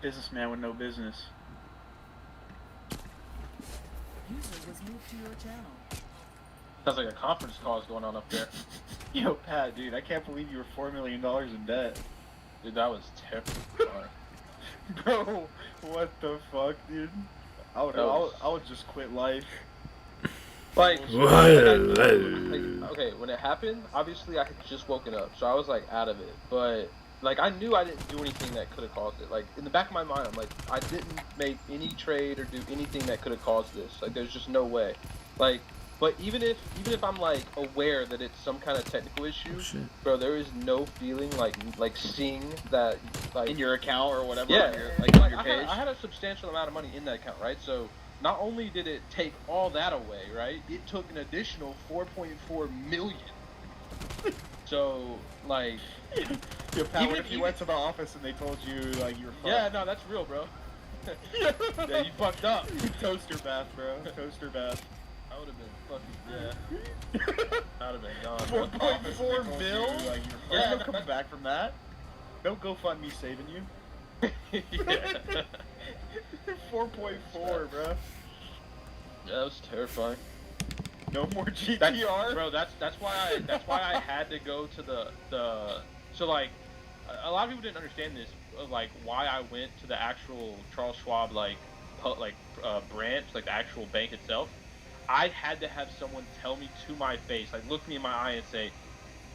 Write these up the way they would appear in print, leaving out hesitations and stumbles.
Businessman with no business. User was moved to your channel. Sounds like a conference call is going on up there. Yo, Pat, dude, I can't believe you were $4 million in debt. Dude, that was terrible. Bro, what the fuck, dude? I would just quit life. Like, okay, when it happened, obviously I had just woken up, so I was like out of it. But like I knew I didn't do anything that could have caused it. Like in the back of my mind, I'm like, I didn't make any trade or do anything that could have caused this. Like there's just no way. Like, but even if I'm like aware that it's some kind of technical issue, bro, there is no feeling like seeing that like In your account or whatever. yeah, on your, on your I page. had a substantial amount of money in that account, right? So not only did it take all that away, right? It took an additional 4.4 million. So like, Yo, Pat, what if you went to the office and they told you like you were fucked? yeah, no, that's real, bro. Yeah, you fucked up. Toaster bath, bro. Toaster bath. I would have been fucking yeah. I would have been gone. 4.4 mil? Yeah, Yeah, no coming back from that. No GoFundMe saving you. Yeah. 4.4, bro. Yeah, that was terrifying. No more GTR. Bro, that's why I had to go to the so like a lot of people didn't understand this like why I went to the actual Charles Schwab branch, like the actual bank itself. I had to have someone tell me to my face, like look me in my eye and say,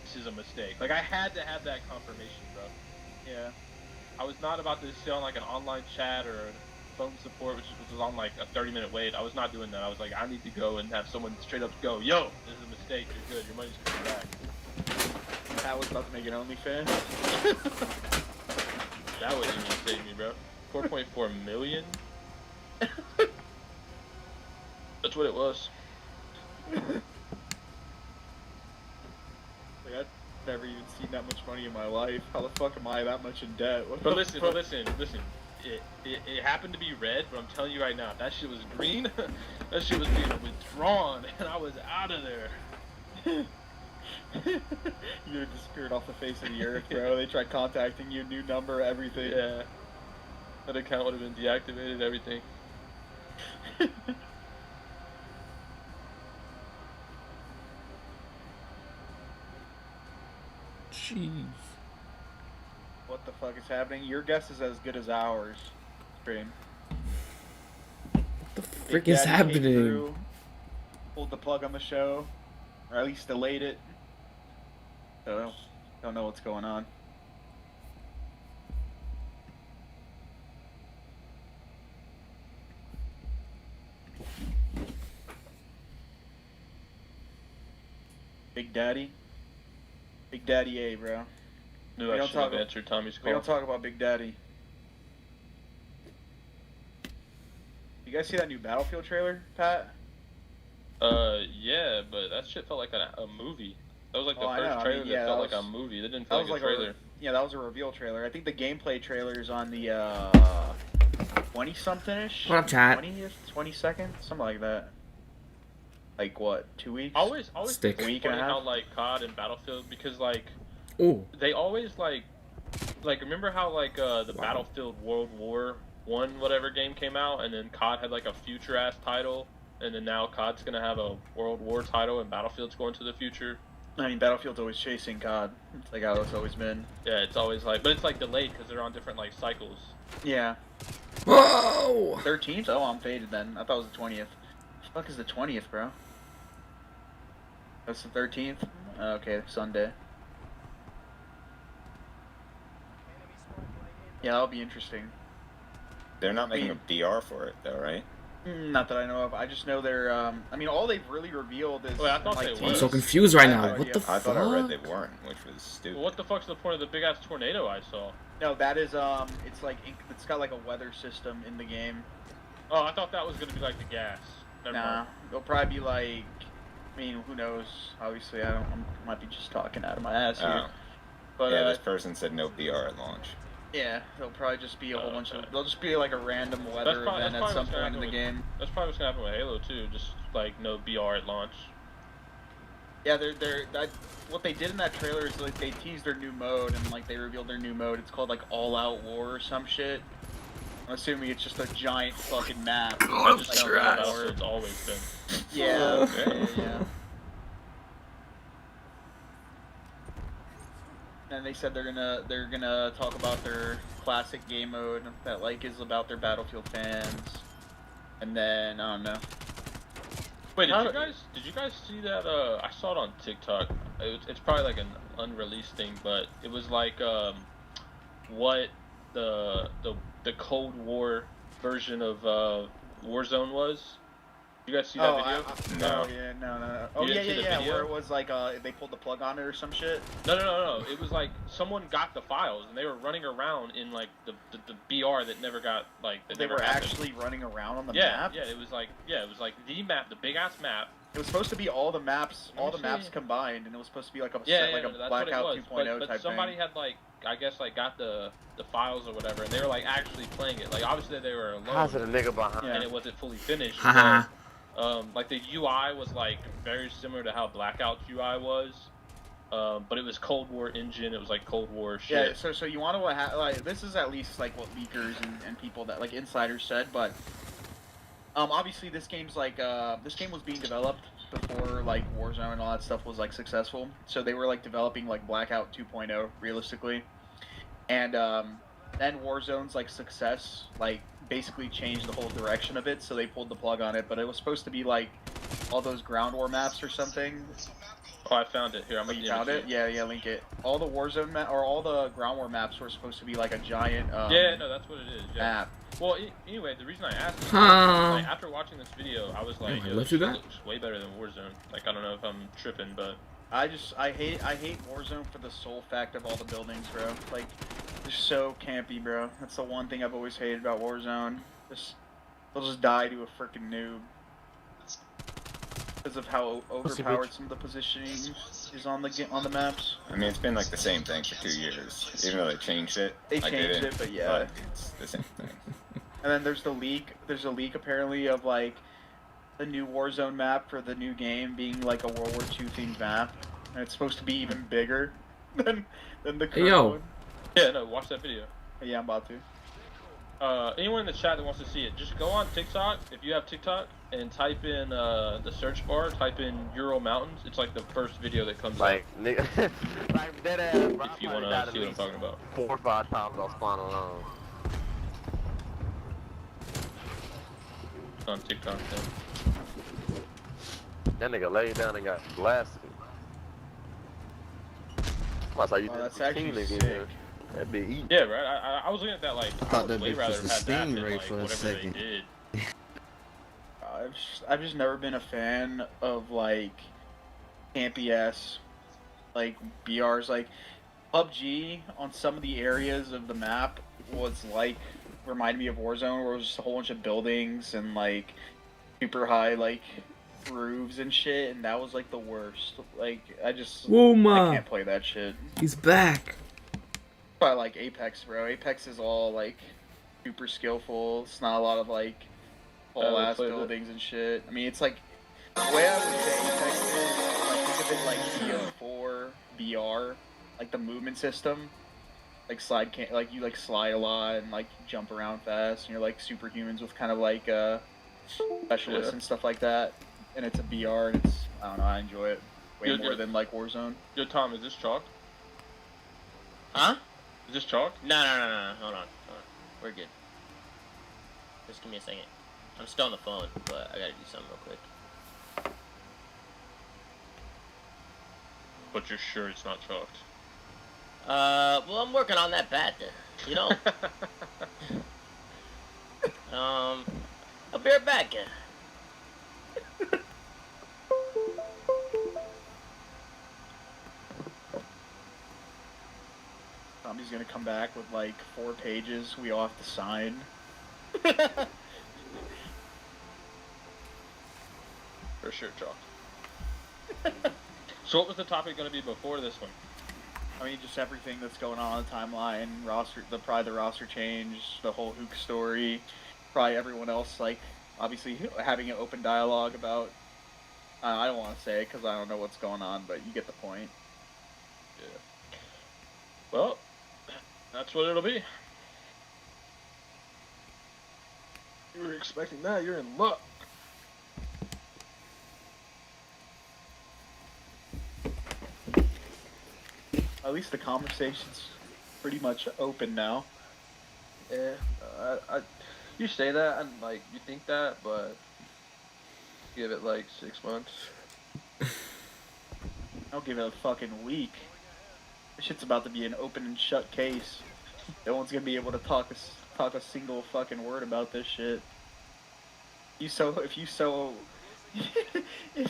this is a mistake. Like I had to have that confirmation, bro. Yeah. I was not about to sit on like an online chat or phone support, which was on like a 30-minute wait. I was not doing that. I was like, I need to go and have someone straight up go, yo, this is a mistake. You're good. Your money's coming back. Pat was about to make an OnlyFans. That wouldn't even save me, bro. 4.4 million? That's what it was. Like I've never even seen that much money in my life. How the fuck am I that much in debt? What But the listen, fuck? listen. It happened to be red, but I'm telling you right now, if that shit was green, that shit was being withdrawn, and I was out of there. You disappeared off the face of the earth, bro. They tried contacting you, new number, everything. Yeah. That account would have been deactivated, everything. Jeez. What the fuck is happening? Your guess is as good as ours. Stream. What the frick is happening? Pulled the plug on the show, or at least delayed it. So, don't know what's going on. Big Daddy? Big Daddy A, bro. Knew I should have answered Tommy's We call. don't talk about Big Daddy. You guys see that new Battlefield trailer, Pat? Yeah, but that shit felt like a movie. That was like the Oh, I first know. I trailer mean, yeah, that felt that like a was- movie. That didn't feel like a trailer. Yeah, that was a reveal trailer. I think the gameplay trailer is on the 20-something-ish? What up, chat? 20th, 22nd? Something like that. Like, what, 2 weeks? I always Stick. think it's Week and funny a half? how like COD and Battlefield, because like Ooh. they always like remember how like the Wow. Battlefield World War I whatever game came out, and then COD had like a future ass title, and then now COD's gonna have a World War title, and Battlefield's going to the future. I mean, Battlefield's always chasing COD. It's like how it's always been. Yeah, it's always like, but it's like delayed because they're on different like cycles. Yeah. Whoa! 13th? Oh, I'm faded then. I thought it was the 20th. The fuck is the 20th, bro? That's the 13th? Okay, Sunday. Yeah, that'll be interesting. They're not making a BR for it, though, right? Not that I know of. I just know they're, I mean, all they've really revealed is... Wait, I thought like, they teams. were. I'm so confused right I now. have no What the idea. I thought I read fuck? they weren't, which was stupid. Well, what the fuck's the point of the big ass tornado I saw? No, that is, it's like, it's got like a weather system in the game. Oh, I thought that was gonna be like the gas. Never Nah, mind. it'll probably be like, I mean, who knows? Obviously, I might be just talking out of my ass here. Oh. But, Yeah, this person said no BR at launch. yeah, there'll probably just be a whole bunch of, Okay. there'll just be like a random weather event at some point in the game. That's probably what's gonna happen with Halo too. Just like no BR at launch. Yeah, what they did in that trailer is like they teased their new mode and like they revealed their new mode. It's called like All Out War or some shit. I'm assuming it's just a giant fucking map. Oh, That just Like, sounds like trash. how it's always been. yeah. And they said they're gonna talk about their classic game mode that like is about their Battlefield fans. And then I don't know. Wait, did you guys see that? I saw it on TikTok. It's probably like an unreleased thing, but it was like what the Cold War version of Warzone was. You guys see that video? No. Oh yeah, no. Oh You yeah, didn't see the yeah. video? Where it was like they pulled the plug on it or some shit. No. It was like someone got the files and they were running around in like the BR that never got like that They never were happened. actually running around on the Yeah, map. yeah. It was like the map, the big ass map. It was supposed to be all the maps, Let me see. combined, and it was supposed to be like a Yeah, like a that's what it Blackout was. 2.0 But type somebody thing. had like I guess like got the files or whatever, and they were like actually playing it. Like obviously they were How's it a alone, nigga behind? Yeah. and it wasn't fully finished. Haha. but, like the UI was like very similar to how Blackout's UI was, but it was Cold War engine. It was like Cold War shit. Yeah, so you want to like this is at least like what leakers and people that like insiders said, but obviously this game's like this game was being developed before like Warzone and all that stuff was like successful, so they were like developing like Blackout 2.0 realistically, and then Warzone's like success like basically changed the whole direction of it, so they pulled the plug on it. But it was supposed to be like all those ground war maps or something. Oh, I found it here. I'm Oh, gonna you found it? Yeah, link it. All the Warzone or all the ground war maps were supposed to be like a giant Yeah, no, that's what it is. Yeah. map. Well, anyway, the reason I asked is Huh. like, after watching this video, I was like, Oh, I yo, left this you shit that? looks way better than Warzone. Like, I don't know if I'm tripping, but I hate Warzone for the sole fact of all the buildings, bro. Like, they're so campy, bro. That's the one thing I've always hated about Warzone. They'll just die to a freaking noob. Because of how overpowered some of the positioning is on the maps. I mean, it's been like the same thing for 2 years. Even though they changed it. They I changed didn't, it, but yeah. it's the same thing. And then there's the leak. There's a leak apparently of like the new Warzone map for the new game being like a World War II themed map, and it's supposed to be even bigger than the current yo. one. yeah, no, watch that video. Yeah, I'm about to. Anyone in the chat that wants to see it, just go on TikTok if you have TikTok and type in the search bar, type in Ural Mountains. It's like the first video that comes Like, nigga, like dead ass, bro. up if you I want probably died to at see what I'm least talking about. 4 or 5 times off spawn alone. It's on TikTok. Yeah. That nigga laid down and got blasted. Must like you Oh, did that's 16 actually niggas in sick. there. That be eating. Yeah, right. I was looking at that like I thought would that way bitch rather was have a had that than stingray like for a whatever second. they did. I've just never been a fan of like campy ass like BRs. Like PUBG on some of the areas of the map was like reminded me of Warzone, where it was just a whole bunch of buildings and like super high like roofs and shit, and that was like the worst. Like I Wooma. can't play that shit. He's back. But like Apex, bro. Apex is all like super skillful. It's not a lot of like tall ass play that. buildings and shit. I mean, it's like the way I would say Apex is, like think of it like BO4 BR, like the movement system. Like like you like slide a lot and like jump around fast, and you're like superhumans with kind of like specialists Yeah. and stuff like that. And it's a BR, and it's I don't know, I enjoy it way Good, more good. than like Warzone. Yo, Tom, is this chalk? Huh? Is this chalk? No. Hold on. We're good. Just give me a second. I'm still on the phone, but I gotta do something real quick. But you're sure it's not chalked? Well, I'm working on that bat then. You know? I'll be right back. He's gonna come back with like 4 pages we all have to sign. For sure chalked. So what was the topic going to be before this one? I mean, just everything that's going on the timeline, probably the roster change, the whole Hook story, probably everyone else, like, obviously having an open dialogue about, I don't want to say it because I don't know what's going on, but you get the point. Yeah. Well, that's what it'll be. You were expecting that, you're in luck. At least the conversation's pretty much open now. Yeah, you say that and like you think that, but give it like 6 months. I'll give it a fucking week. This shit's about to be an open and shut case. No one's gonna be able to talk a single fucking word about this shit. If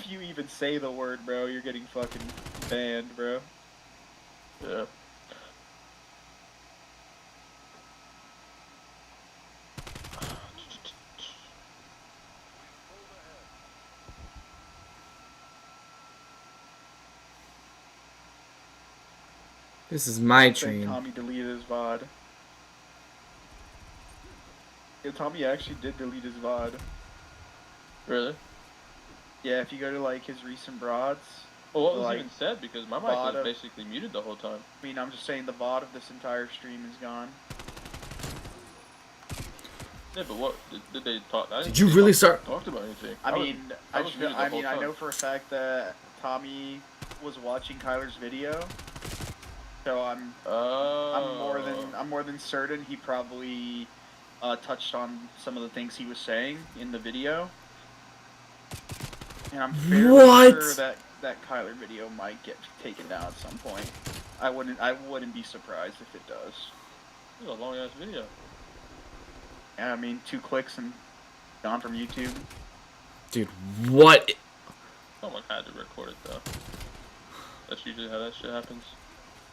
you even say the word, bro, you're getting fucking banned, bro. Yeah. This is my I think train. Tommy deleted his VOD. Yeah, Tommy actually did delete his VOD. Really? Yeah, if you go to like his recent broads. Well, what was like, even said? Because my mic VOD was basically muted the whole time. I mean, I'm just saying the VOD of this entire stream is gone. Yeah, but what did they talk? I didn't Did you think really they start? Talked about anything? I was- mean, I was muted the whole I time. know for a fact that Tommy was watching Kyler's video, so I'm more than certain he probably touched on some of the things he was saying in the video, and I'm fairly sure that Kyler video might get taken down at some point. I wouldn't be surprised if it does. This is a long ass video. Yeah, I mean, 2 clicks and gone from YouTube. Dude, what? Someone had to record it though. That's usually how that shit happens.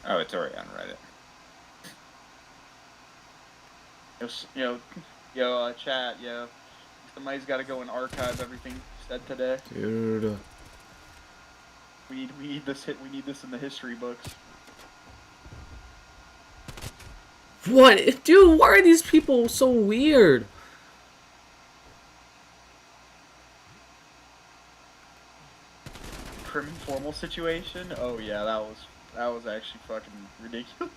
Oh, it's already on Reddit. Chat, yo. Somebody's got to go and archive everything said today. Dude. We need this in the history books. What? Dude, why are these people so weird? Prim formal situation. Oh yeah, that was actually fucking ridiculous.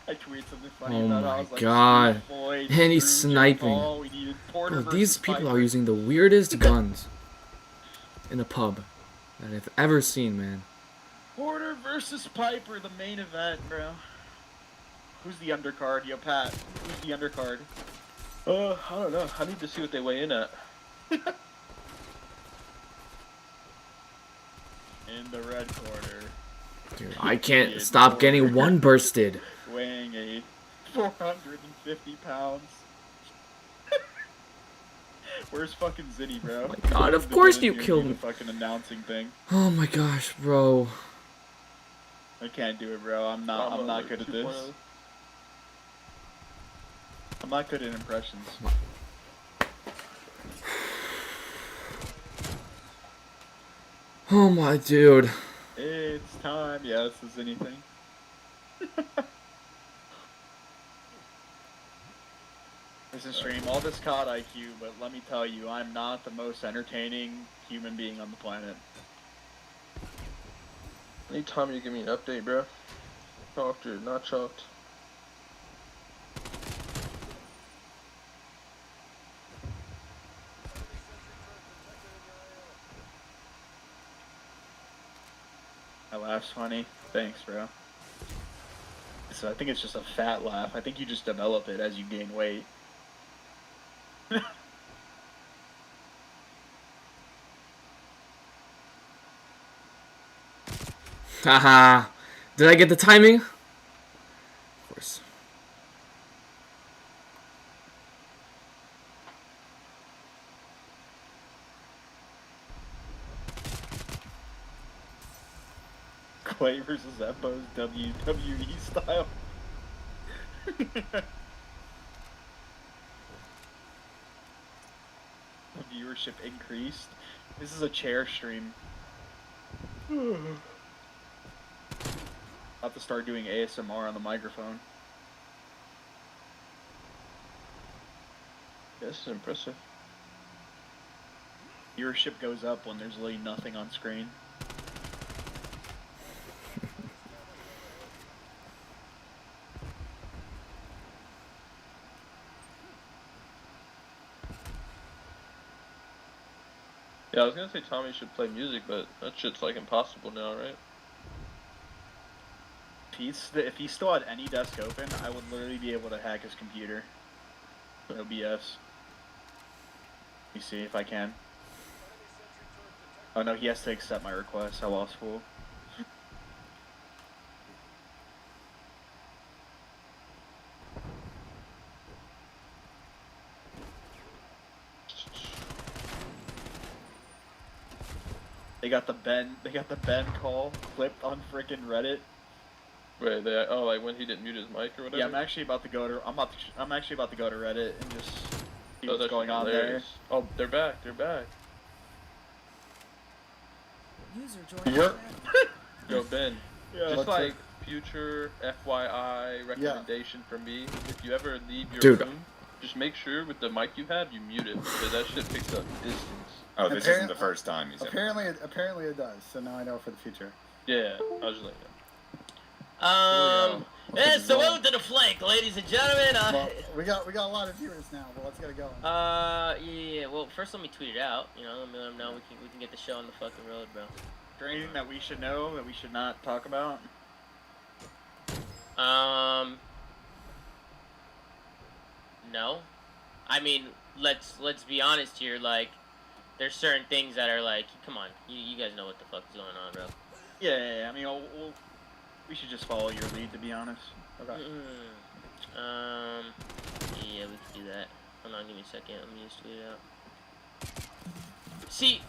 I tweeted something funny Oh about it. my I was like, God. Floyd, And he's Screw, sniping. Jake Paul, we needed Porter Bro, these versus people Piper. are using the weirdest guns in a pub that I've ever seen, man. Porter versus Piper, the main event, bro. Who's the undercard? Yo, Pat. Who's the undercard? I don't know. I need to see what they weigh in at. In the red corner, Dude, I can't stop getting one bursted. weighing a 450 pounds. Where's fucking Zitty, bro? Oh my God, of course you killed the me. fucking announcing thing. Oh my gosh, bro. I can't do it, bro. I'm not good at this. 2.0. I'm not good at impressions. Oh my dude. It's time. Yeah, this is anything. This is stream all this COD IQ, but let me tell you, I'm not the most entertaining human being on the planet. I need Tommy to give me an update, bro. Chalked or not chalked? That laugh's funny. Thanks, bro. So I think it's just a fat laugh. I think you just develop it as you gain weight. Haha. Did I get the timing? Of course. Clay versus Epo's WWE style. The viewership increased. This is a chair stream. I'll have to start doing ASMR on the microphone. This is impressive. Viewership goes up when there's literally nothing on screen. Yeah, I was gonna say Tommy should play music, but that shit's like impossible now, right? If he still had any desk open, I would literally be able to hack his computer. No BS. Let me see if I can. Oh no, he has to accept my request. I lost fool. They got the Ben call clipped on frickin' Reddit. Wait, like when he didn't mute his mic or whatever. Yeah, I'm actually about to go to Reddit and just see what's that's going on there. hilarious. Oh, they're back. They're back. User joined Yep. your channel. Yo, Ben. Yeah. Just What's like it? future FYI recommendation from me, if you ever leave your Dude. room, just make sure with the mic you have, you mute it, because that shit picks up distance. Oh, this isn't the first time he's Apparently it does. So now I know for the future. Yeah, I was just like, Yeah, so welcome to the Flank, ladies and gentlemen. Well, we got a lot of viewers now, but let's get it going. Yeah. Well, first let me tweet it out. You know, let me let them know we can get the show on the fucking road, bro. Is there anything that we should know that we should not talk about? No. I mean, let's be honest here. Like, there's certain things that are like, come on, you guys know what the fuck is going on, bro. Yeah. I mean, we should just follow your lead, to be honest. Okay. Yeah, we can do that. Hold on, give me a second. Let me just tweet it out. See,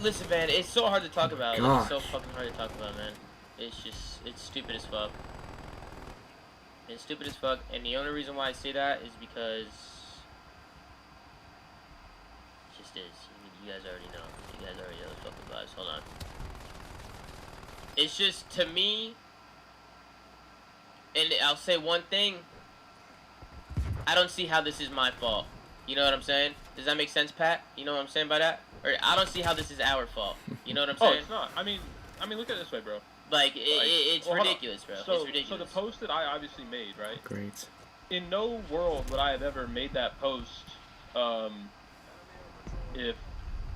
listen, man, it's so hard to talk about. Like, it's so fucking hard to talk about, man. It's stupid as fuck. It's stupid as fuck, and the only reason why I say that is because it just is. You guys already know. You guys already know the fucking vibes. Hold on. It's just, to me, and I'll say one thing, I don't see how this is my fault. You know what I'm saying? Does that make sense, Pat? You know what I'm saying by that? Or I don't see how this is our fault. You know what I'm oh, saying? it's not. I mean, look at it this way, bro. Like, it's well, ridiculous, bro. So, It's ridiculous. So the post that I obviously made, right? Great. In no world would I have ever made that post, if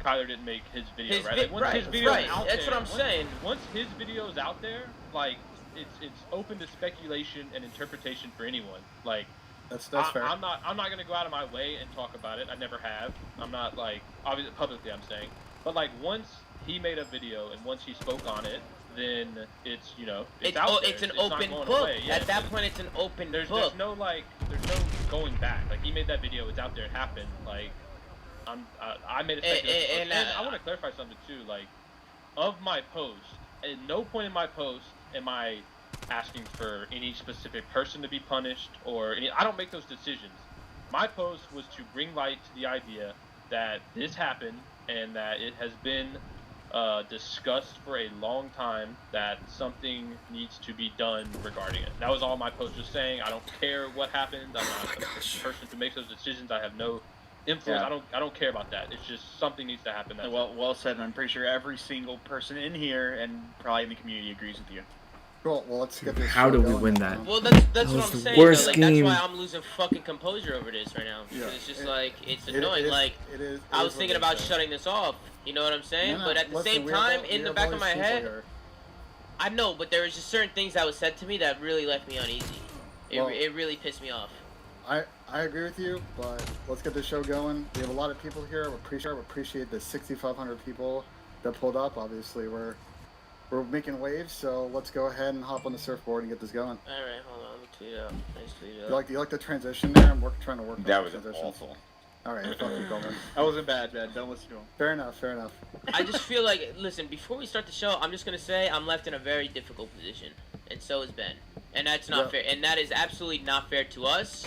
Kyler didn't make his video, right? Like, once his video's out That's there, what I'm saying. Once his video's out there, like, it's open to speculation and interpretation for anyone. Like, That's fair. I'm not gonna go out of my way and talk about it. I never have. I'm not, like, obviously publicly I'm saying, but like once he made a video and once he spoke on it, then it's, you know, it's out there. It's an not open going book. away. Yeah, At that point, it's an open book. there's no going back. Like, he made that video, it's out there, it happened. Like, I made a speculation. And I want to clarify something too. Like, of my post, at no point in my post am I asking for any specific person to be punished or any. I don't make those decisions. My post was to bring light to the idea that this happened and that it has been discussed for a long time that something needs to be done regarding it. That was all my post was saying. I don't care what happened. I'm not the person who makes those decisions. I have no influence. Yeah. I don't care about that. It's just something needs to happen. That's Well said, and I'm pretty sure every single person in here and probably in the community agrees with you. Cool. Well, let's get this. How show do we going win now. that? Well, that's That what was I'm the saying. worst Like, game. that's why I'm losing fucking composure over this right now. Because Yeah. it's just like, it's annoying. Like, It is. I was thinking about shutting this off. You know what I'm saying? No, But at the listen, same we time, have in the all back of these my people head, here. I know, but there was just certain things that was said to me that really left me uneasy. Well- It really pissed me off. I agree with you, but let's get the show going. We have a lot of people here. We appreciate the 6,500 people that pulled up. Obviously, we're making waves, so let's go ahead and hop on the surfboard and get this going. All right, hold on. Let me tweet it out. Nice tweet it Do out. you like the transition there? I'm trying to work. That on was the transition. awful. All right, fuck you, Coleman. That wasn't bad, man. Don't listen to him. Fair enough. I just feel like, listen, before we start the show, I'm just going to say I'm left in a very difficult position. And so is Ben. And that's not fair. And that is absolutely not fair to us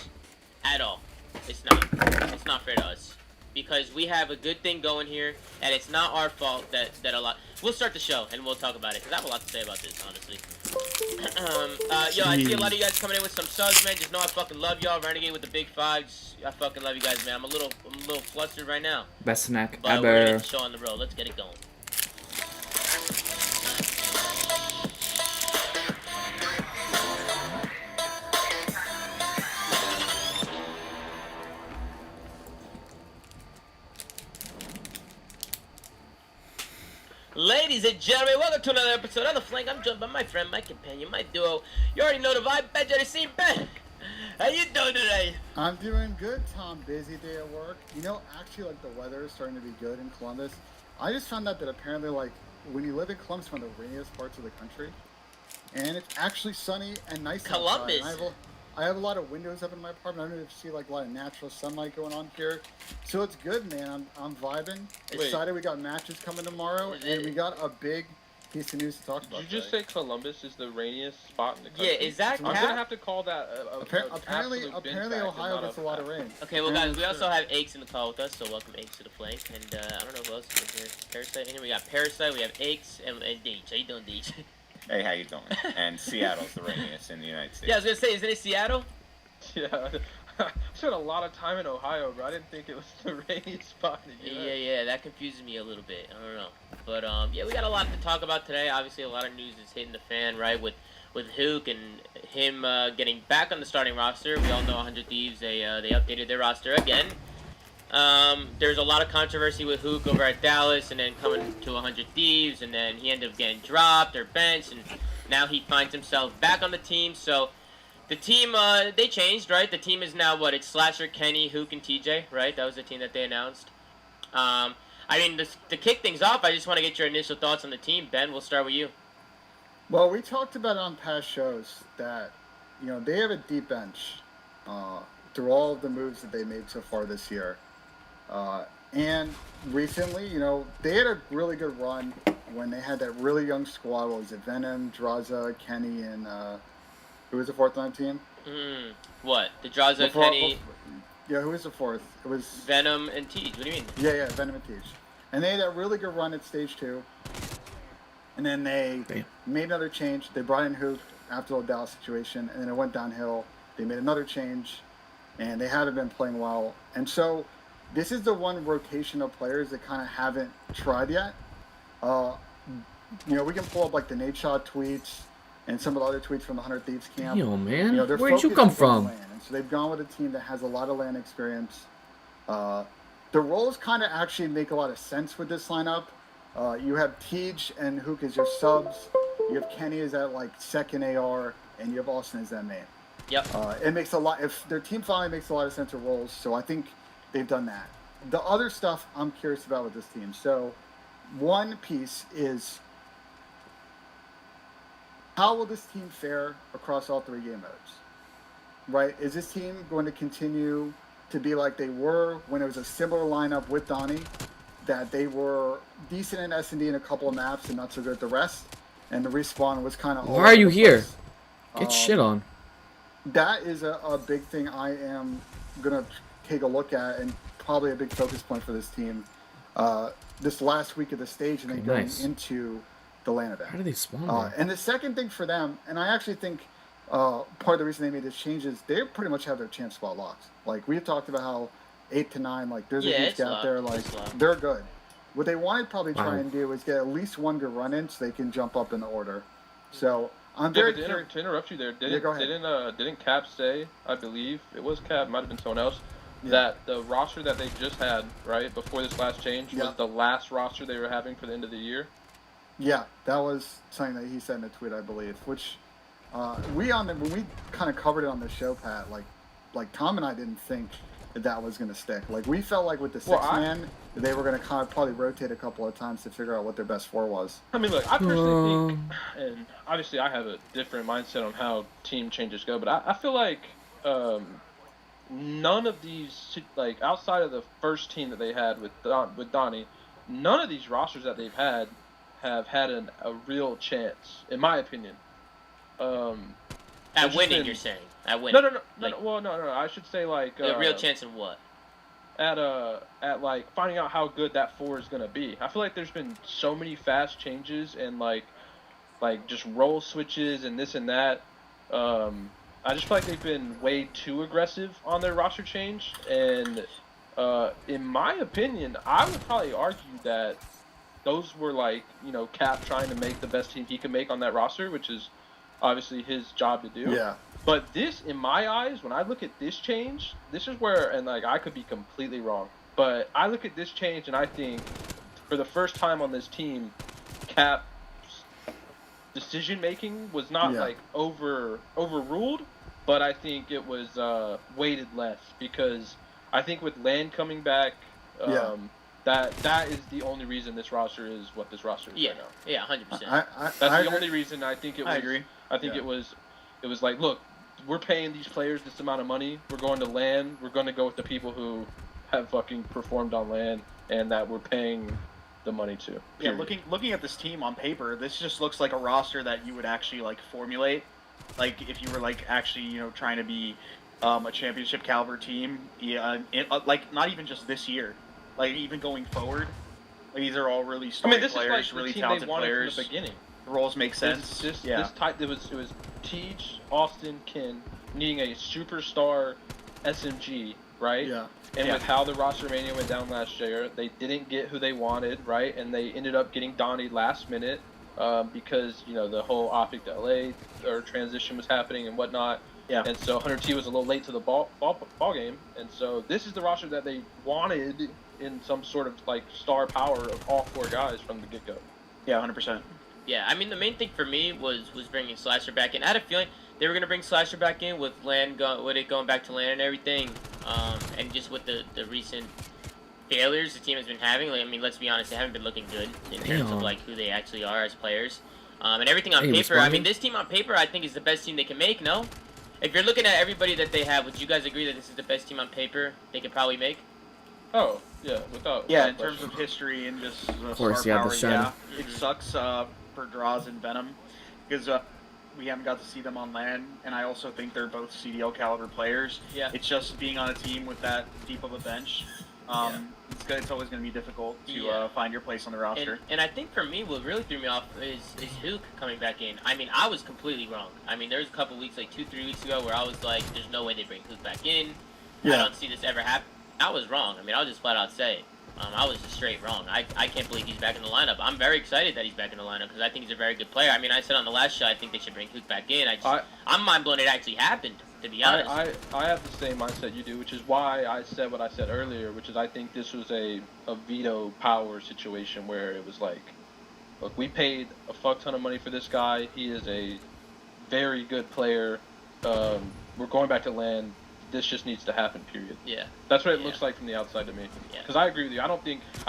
at all. It's not. It's not fair to us. Because we have a good thing going here, and it's not our fault that a lot... We'll start the show, and we'll talk about it, because I have a lot to say about this, honestly. Yo, I see a lot of you guys coming in with some subs, man. Just know I fucking love y'all. Renegade with the big five. I fucking love you guys, man. I'm a little flustered right now. Best snack But we're gonna ever. get the show on the road. Let's get it going. Ladies and gentlemen, welcome to another episode of The Flank. I'm joined by my friend, my companion, my duo. You already know the vibe, Ben Jesse. Ben, how you doing today? I'm doing good, Tom. Busy day at work. You know, actually, like, the weather is starting to be good in Columbus. I just found out that apparently, like, when you live in Columbus, it's one of the rainiest parts of the country. And it's actually sunny and nice Columbus. outside. I have a lot of windows up in my apartment. I don't know if you see, like, a lot of natural sunlight going on here. So it's good, man. I'm vibing. Wait. Excited we got matches coming tomorrow. And we got a big piece of news to talk about. Did you just today. say Columbus is the rainiest spot in the country? Yeah, is that I'm gonna cap? have to call that Apparently Ohio gets a lot of rain. Okay, well, guys, we also have Aches in the call with us, so welcome Aches to the Flank. And I don't know who else is in here. Parasite in here. We got Parasite, we have Aches, and Deej. How you doing, Deej? Hey, how you doing? And Seattle's the rainiest in the United States. Yeah, I was gonna say, isn't it Seattle? Yeah, I spent a lot of time in Ohio, bro. I didn't think it was the rainiest spot in the US. Yeah, that confuses me a little bit. I don't know, but yeah, we got a lot to talk about today. Obviously, a lot of news is hitting the fan, right? With Hook and him getting back on the starting roster. We all know 100 Thieves. They updated their roster again. There's a lot of controversy with Hook over at Dallas, and then coming to 100 Thieves, and then he ended up getting dropped or benched, and now he finds himself back on the team. So. The team, they changed, right? The team is now, what, it's Slasher, Kenny, Hook, and TJ, right? That was the team that they announced. I mean, to kick things off, I just want to get your initial thoughts on the team. Ben, we'll start with you. Well, we talked about it on past shows that, you know, they have a deep bench through all of the moves that they made so far this year. And recently, you know, they had a really good run when they had that really young squad. What was it? Venom, Draza, Kenny, and... who was the fourth on the team? What? The Draza, Kenny... Yeah, who was the fourth? It was... Venom and Tej. What do you mean? Yeah, Venom and Tej. And they had a really good run at Stage 2. And then they made another change. They brought in Hook after the Dallas situation, and then it went downhill. They made another change, and they hadn't been playing well. And so this is the one rotation of players that kind of haven't tried yet. You know, we can pull up, like, the Nate Shaw tweets, and some of the other tweets from the 100 Thieves camp. Yo, man, you know, where'd you come from? Land, and so they've gone with a team that has a lot of land experience. The roles kind of actually make a lot of sense with this lineup. You have Tej and Hook as your subs. You have Kenny as that, like, second AR, and you have Austin as that main. Yep. It makes a lot. If their team finally makes a lot of sense of roles, so I think they've done that. The other stuff I'm curious about with this team. So, one piece is, how will this team fare across all three game modes? Right? Is this team going to continue to be like they were when it was a similar lineup with Donnie, that they were decent in S&D in a couple of maps and not so good at the rest, and the respawn was kind of... Why are you here? Get shit on. That is a big thing I am going to take a look at, and probably a big focus point for this team this last week of the stage, and then going into the LAN event. How do they spawn and the second thing for them, and I actually think part of the reason they made this change is they pretty much have their champ spot locked. Like, we've talked about how 8 to 9, like, there's a huge gap there. Like, they're good. What they want to probably try and do is get at least one to run in so they can jump up in the order. So I'm very to interrupt you there, go ahead. didn't Cap say, I believe it was Cap, might have been someone else, that the roster that they just had, right, before this last change was the last roster they were having for the end of the year? Yeah, that was something that he said in a tweet, I believe. Which when we kind of covered it on the show, Pat, like Tom and I didn't think that was going to stick. Like, we felt like with the six-man, they were going to kind of probably rotate a couple of times to figure out what their best four was. I mean, look, I personally think, and obviously I have a different mindset on how team changes go, but I feel like none of these, like, outside of the first team that they had with Donnie, none of these rosters that they've had have had a real chance, in my opinion. At winning, you're saying? At winning? No. Well, no. I should say, like, a real chance in what? At like finding out how good that four is gonna be. I feel like there's been so many fast changes and like just role switches and this and that. I just feel like they've been way too aggressive on their roster change, and in my opinion, I would probably argue that those were, like, you know, Cap trying to make the best team he can make on that roster, which is obviously his job to do. Yeah. But this, in my eyes, when I look at this change, this is where, and like I could be completely wrong, but I look at this change and I think, for the first time on this team, Cap's decision making was not Yeah. like overruled, but I think it was weighted less because I think with Land coming back, Yeah. that is the only reason this roster is what this roster is Yeah, right now. yeah, 100%. That's the agree. only reason I think it was. I agree. I think Yeah. it was like, look, we're paying these players this amount of money. We're going to Land. We're going to go with the people who have fucking performed on Land and that we're paying the money to. Yeah, period. looking at this team on paper, this just looks like a roster that you would actually like formulate, like if you were like actually trying to be a championship caliber team. Yeah, like not even just this year, like even going forward. Like, these are all really I storied mean, this players, is like really the team talented they wanted players. from the beginning. The roles make sense. This yeah, type it was Teach, Austin, Ken needing a superstar SMG, right? Yeah. And Yeah. with how the roster mania went down last year, they didn't get who they wanted, right? And they ended up getting Donnie last minute because the whole Optic to LA or transition was happening and whatnot. Yeah. And so 100T was a little late to the ball game, and so this is the roster that they wanted in some sort of like star power of all four guys from the get go. yeah, 100%. Yeah, I mean, the main thing for me was bringing Slasher back in. I had a feeling they were going to bring Slasher back in with Land going back to Land and everything, and just with the recent failures the team has been having. Like, I mean, let's be honest, they haven't been looking good in terms of like who they actually are as players, and everything on Hey, paper. I responding? mean, this team on paper, I think, is the best team they can make. No, if you're looking at everybody that they have, would you guys agree that this is the best team on paper they could probably make? Oh yeah, without Yeah, in without terms of question. history and just course, star yeah, the power, shadow. yeah, it sucks for Draws and Venom because we haven't got to see them on Land, and I also think they're both CDL caliber players. Yeah. It's just being on a team with that deep of a bench. It's always going to be difficult to Yeah. Find your place on the roster. And I think for me, what really threw me off is Hook coming back in. I mean, I was completely wrong. I mean, there was a couple weeks, like 2-3 weeks ago, where I was like, "There's no way they bring Hook back in. I Yeah. don't see this ever happen." I was wrong. I mean, I'll just flat out say it. I was just straight wrong. I can't believe he's back in the lineup. I'm very excited that he's back in the lineup because I think he's a very good player. I mean, I said on the last show I think they should bring Hook back in. I'm mind blown it actually happened, to be honest. I have the same mindset you do, which is why I said what I said earlier, which is I think this was a veto power situation where it was like, look, we paid a fuck ton of money for this guy. He is a very good player. We're going back to Land. This just needs to happen, period. Yeah. That's what it Yeah. looks like from the outside to me. Yeah. Because I agree with you. I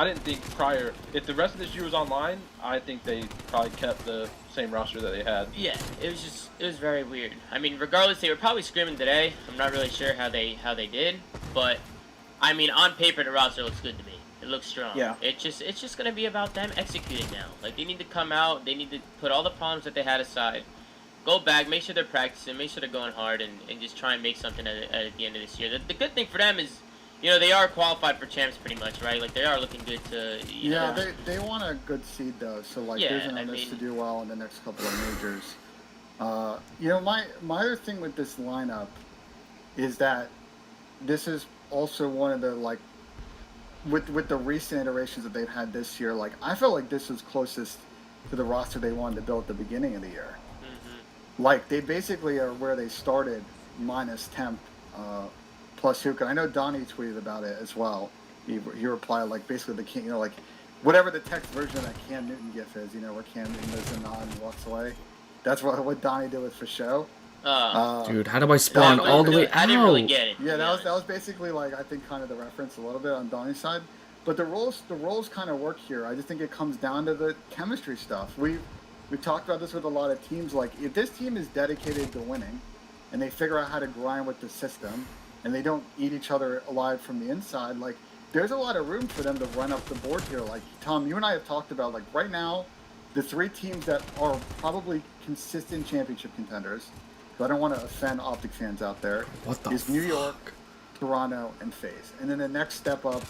didn't think prior, if the rest of this year was online, I think they probably kept the same roster that they had. Yeah, it was very weird. I mean, regardless, they were probably screaming today. I'm not really sure how they did, but I mean, on paper the roster looks good to me. It looks strong. Yeah. It's just gonna be about them executing now. Like they need to come out. They need to put all the problems that they had aside. Go back, make sure they're practicing, make sure they're going hard, and just try and make something at the end of this year. The good thing for them is, they are qualified for champs pretty much, right? Like, they are looking good to, Yeah, they want a good seed though, so like Yeah, there's an I onus mean- to do well in the next couple of majors. My other thing with this lineup is that this is also one of the like with the recent iterations that they've had this year. Like I felt like this was closest to the roster they wanted to build at the beginning of the year. Like they basically are where they started minus temp plus Hook. And I know Donnie tweeted about it as well. He replied like basically the Cam, like whatever the text version of that Cam Newton gif is, where Cam Newton does a nod and walks away. That's what Donnie did with Fasho. Dude, how do I spawn I all the way I didn't really out? get it. to Yeah, be that honest. was basically like I think kind of the reference a little bit on Donnie's side. But the roles kind of work here. I just think it comes down to the chemistry stuff. We talked about this with a lot of teams. Like if this team is dedicated to winning, and they figure out how to grind with the system, and they don't eat each other alive from the inside, like there's a lot of room for them to run up the board here. Like Tom, you and I have talked about like right now, the three teams that are probably consistent championship contenders. So I don't want to offend Optic fans out there. What the is New York, Toronto, and FaZe. And then the next step up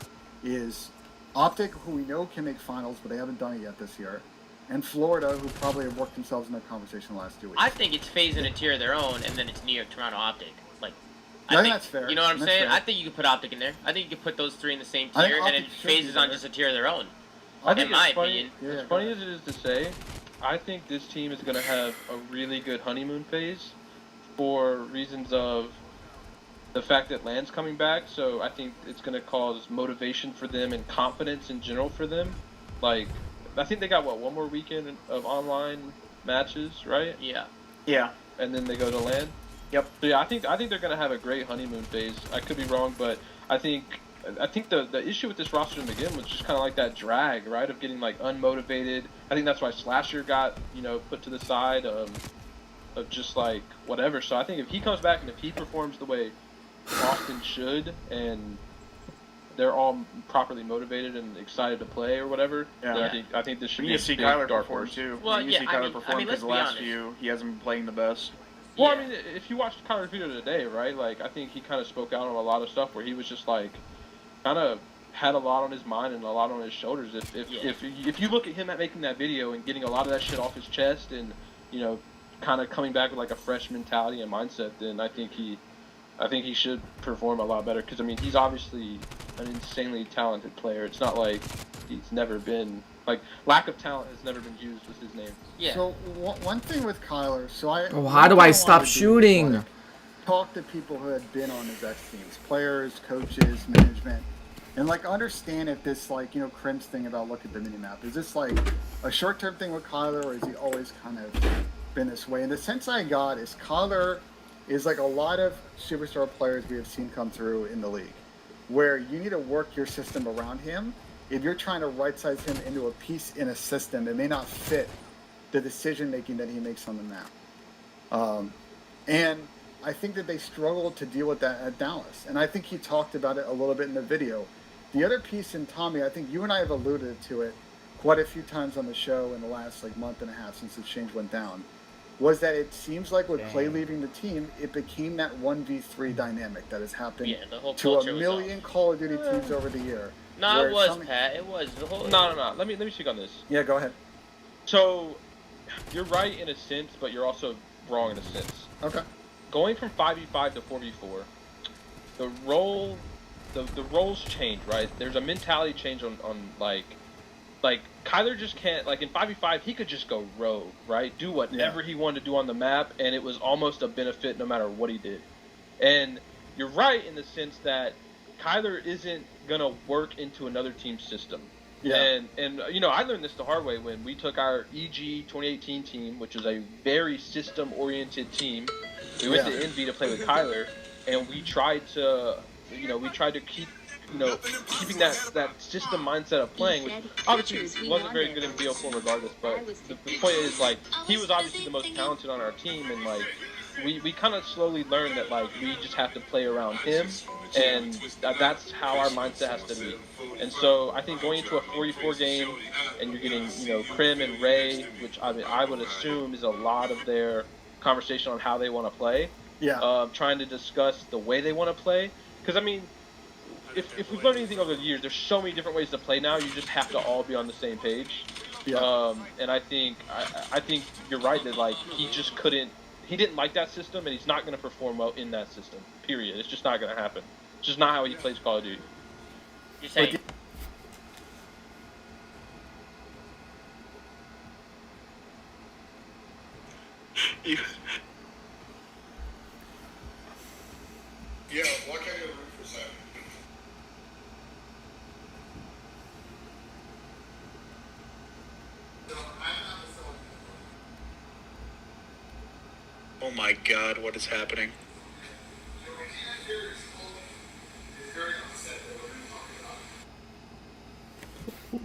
is Optic, who we know can make finals, but they haven't done it yet this year. And Florida, who probably have worked themselves in that conversation the last 2 weeks. I think it's FaZe in a tier of their own, and then it's New York, Toronto, Optic. Like, I think that's fair. You know what I'm That's saying? fair. I think you could put Optic in there. I think you could put those three in the same I think tier, and then Optic should FaZe be is on there. just a tier of their own. I think In my it's funny, opinion. as funny as it is to say, I think this team is going to have a really good honeymoon phase for reasons of the fact that Land's coming back. So I think it's going to cause motivation for them and confidence in general for them. Like, I think they got one more weekend of online matches, right? Yeah. Yeah. And then they go to LAN. Yep. So yeah, I think they're gonna have a great honeymoon phase. I could be wrong, but I think the issue with this roster to begin was just kind of like that drag, right, of getting like unmotivated. I think that's why Slasher got put to the side of just like whatever. So I think if he comes back and if he performs the way Austin should, and they're all properly motivated and excited to play or whatever, Yeah. then I think this should We be need a to see big Kyler dark perform horse. too. Well, we need to see yeah, I Kyler mean, perform let's because the be last honest. few he hasn't been playing the best. Well, Yeah. I mean, if you watched Kyler's video today, right, like, I think he kind of spoke out on a lot of stuff where he was just, like, kind of had a lot on his mind and a lot on his shoulders. If you look at him at making that video and getting a lot of that shit off his chest and, kind of coming back with, like, a fresh mentality and mindset, then I think he should perform a lot better because, I mean, he's obviously an insanely talented player. It's not like he's never been... Like, lack of talent has never been used with his name. Yeah. So one thing with Kyler, Oh, how do I stop shooting? Talk to people who had been on his X teams, players, coaches, management, and like understand if this Crim's thing about look at the minimap, is this like a short-term thing with Kyler, or is he always kind of been this way? And the sense I got is Kyler is like a lot of superstar players we have seen come through in the league, where you need to work your system around him. If you're trying to right-size him into a piece in a system, it may not fit the decision-making that he makes on the map. And I think that they struggled to deal with that at Dallas. And I think he talked about it a little bit in the video. The other piece, in Tommy, I think you and I have alluded to it quite a few times on the show in the last month and a half since the change went down, was that it seems like with Clay leaving the team, it became that 1v3 dynamic that has happened The whole to a culture was million off. Call of Duty teams over the year. No, where it was, something- Pat. It was the whole. No. Let me speak on this. Yeah, go ahead. So, you're right in a sense, but you're also wrong in a sense. Okay. Going from 5v5 to 4v4, the roles change, right? There's a mentality change on like Kyler just can't, like in 5v5, he could just go rogue, right? Do whatever he wanted to do on the map, and it was almost a benefit no matter what he did. And you're right in the sense that Kyler isn't gonna work into another team's system. Yeah. And I learned this the hard way when we took our EG 2018 team, which was a very system-oriented team. We went to Envy to play with Kyler, and we tried to keep, keeping that system mindset of playing, which obviously wasn't very good in BO4 regardless. But the point is, like, he was obviously the most talented on our team, and like we kind of slowly learned that like we just have to play around him, and that's how our mindset has to be. And so I think going into a 4v4 game, and you're getting Crim and Ray, which I would assume is a lot of their conversation on how they want to play. Yeah. Trying to discuss the way they want to play, because I mean, if we've learned anything over the years, there's so many different ways to play now. You just have to all be on the same page. Yeah. And I think you're right that like he just couldn't. He didn't like that system, and he's not going to perform well in that system. Period. It's just not going to happen. It's just not how he plays Call of Duty. You're saying. Yeah, why can't you root for Sam? Oh my god, what is happening?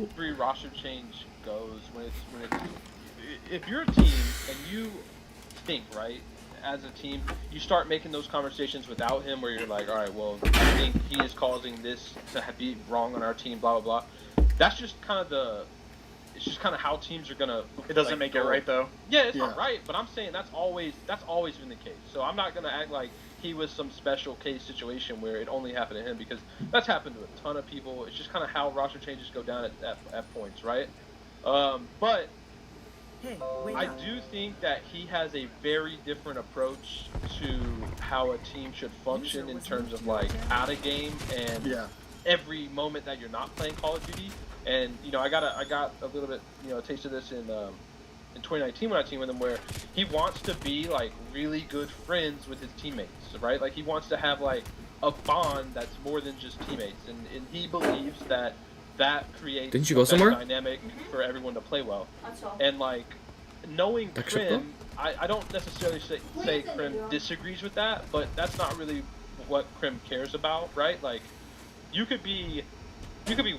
Every roster change goes when it's if you're a team and you think right as a team, you start making those conversations without him where you're like, all right, well, I think he is causing this to be wrong on our team, blah blah blah. That's just kind of it's just kind of how teams are gonna. It doesn't make it right though. Yeah, it's not right, but I'm saying that's always been the case. So I'm not gonna act like he was some special case situation where it only happened to him, because that's happened to a ton of people. It's just kind of how roster changes go down at points, right? But Hey, wait I up. do think that he has a very different approach to how a team should function in terms of like out of game and every moment that you're not playing Call of Duty. And I got a little bit a taste of this in 2019 when I teamed with him, where he wants to be like really good friends with his teammates, right? Like he wants to have like a bond that's more than just teammates, and he believes that that creates Didn't you a go better somewhere? dynamic for everyone to play well. That's all. And like knowing That Krim, I don't necessarily say Krim disagrees with that, but that's not really what Krim cares about, right? Like you could be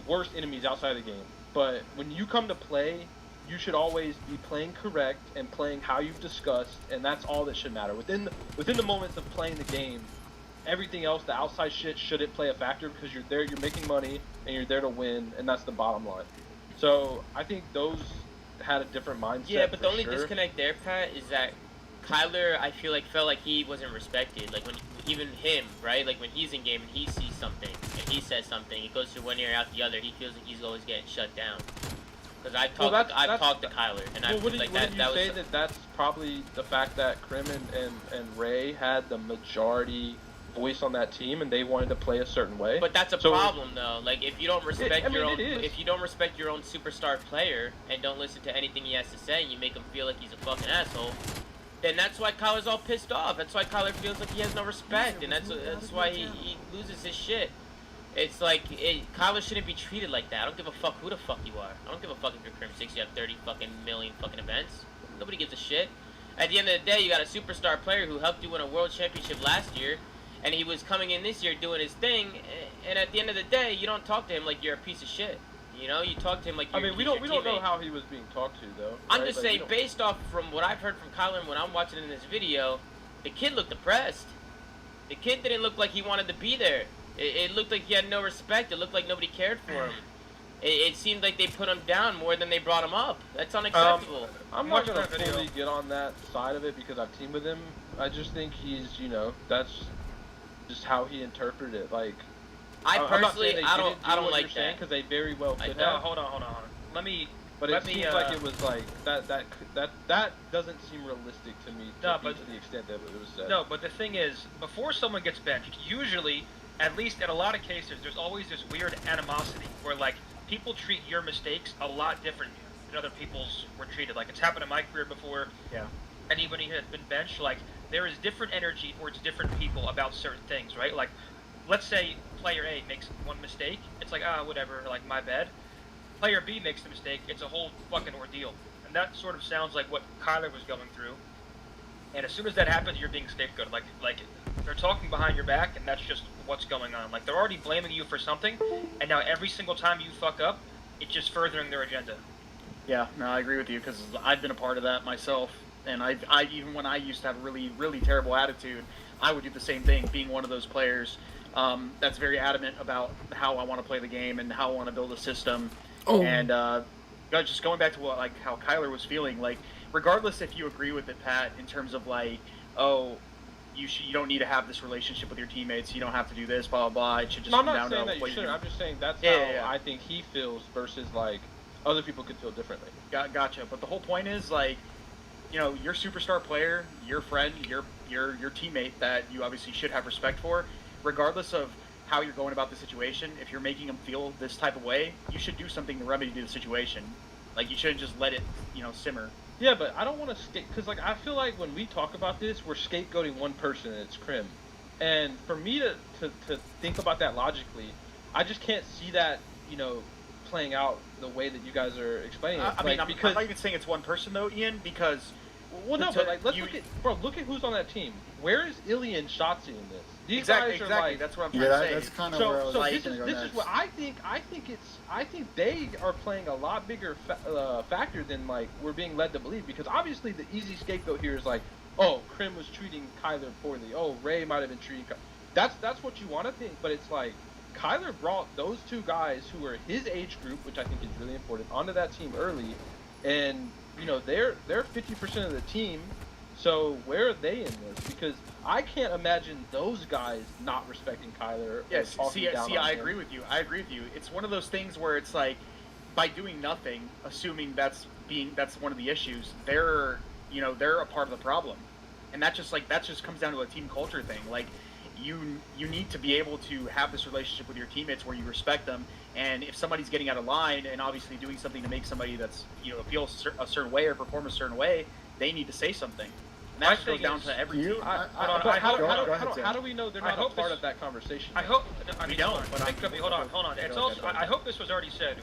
worse enemies outside of the game, but when you come to play, you should always be playing correct and playing how you've discussed, and that's all that should matter. Within the moments of playing the game, everything else, the outside shit, shouldn't play a factor because you're there, you're making money, and you're there to win, and that's the bottom line. So I think those had a different mindset. Yeah, but the for only sure. disconnect there, Pat, is that Kyler, I feel like, felt like he wasn't respected. Like, when even him, right? Like, when he's in game and he sees something and he says something, it goes through one ear out the other, he feels like he's always getting shut down. Because I've talked to Kyler, and I feel like that was... Say that's probably the fact that Krim and Ray had the majority voice on that team, and they wanted to play a certain way. But that's a problem, though. Like, if you don't respect if you don't respect your own superstar player and don't listen to anything he has to say, and you make him feel like he's a fucking asshole, then that's why Kyler's all pissed off. That's why Kyler feels like he has no respect, and that's why he loses his shit. It's like, Kyler shouldn't be treated like that. I don't give a fuck who the fuck you are. I don't give a fuck if you're Crim 6, you have 30 fucking million fucking events. Nobody gives a shit. At the end of the day, you got a superstar player who helped you win a world championship last year, and he was coming in this year doing his thing, and at the end of the day, you don't talk to him like you're a piece of shit. You know, you talk to him like you're we don't know how he was being talked to, though. I'm right? just Like, saying, based off from what I've heard from Kyler and when I'm watching in this video, the kid looked depressed. The kid didn't look like he wanted to be there. It looked like he had no respect. It looked like nobody cared for him. It seemed like they put him down more than they brought him up. That's unacceptable. I'm not gonna fully get on that side of it because I've teamed with him. I just think he's, that's just how he interpreted it. Like, I personally, I don't like that because they very well could No, have. hold on. Let me. But it seems like it was like that doesn't seem realistic to me. To the extent that it was said. No, but the thing is, before someone gets benched, usually, at least in a lot of cases, there's always this weird animosity where like people treat your mistakes a lot different than other people's were treated. Like it's happened in my career before. Yeah. Anybody who has been benched, like there is different energy towards different people about certain things, right? Like, let's say player A makes one mistake, it's like whatever, like my bad. Player B makes the mistake, it's a whole fucking ordeal. And that sort of sounds like what Kyler was going through. And as soon as that happens, you're being scapegoated. Like they're talking behind your back, and that's just what's going on. Like they're already blaming you for something, and now every single time you fuck up, it's just furthering their agenda. Yeah, no, I agree with you because I've been a part of that myself, and I even when I used to have a really, really terrible attitude, I would do the same thing, being one of those players that's very adamant about how I want to play the game and how I want to build a system. Oh. And just going back to how Kyler was feeling, like regardless if you agree with it, Pat, in terms of like, oh, you don't need to have this relationship with your teammates, you don't have to do this, blah blah blah. It should just I'm come not down saying to that what you shouldn't. I'm just saying that's Yeah. I think he feels versus like other people could feel differently. Gotcha. But the whole point is like, your superstar player, your friend, your teammate that you obviously should have respect for, regardless of how you're going about the situation. If you're making them feel this type of way, you should do something to remedy the situation. Like you shouldn't just let it, simmer. Yeah, but I don't want to because like I feel like when we talk about this, we're scapegoating one person, and it's Krim. And for me to think about that logically, I just can't see that playing out the way that you guys are explaining it. I'm not even saying it's one person though, Ian, because but like let's look at who's on that team. Where is Ilya and Shotzi in this? These guys are exactly. like, that's what I'm trying to say. That's kind of where I was this going to go is next. what I think. I think they are playing a lot bigger factor than like we're being led to believe. Because obviously the easy scapegoat here is like, oh, Krim was treating Kyler poorly. Oh, Ray might have been treating. That's what you want to think. But it's like Kyler brought those two guys who were his age group, which I think is really important, onto that team early, and they're 50% of the team. So where are they in this? Because I can't imagine those guys not respecting Kyler. Yes, I agree with you. It's one of those things where it's like, by doing nothing, assuming that's one of the issues, they're a part of the problem, and that just comes down to a team culture thing. Like, you need to be able to have this relationship with your teammates where you respect them, and if somebody's getting out of line and obviously doing something to make somebody that's feel a certain way or perform a certain way, they need to say something. match thing goes down is- to every You, team. How do we know they're I not a hope part this- of that conversation? I hope. I We mean, don't, hold on, but think of me. Hold on. It's Go also. ahead. I hope this was already said.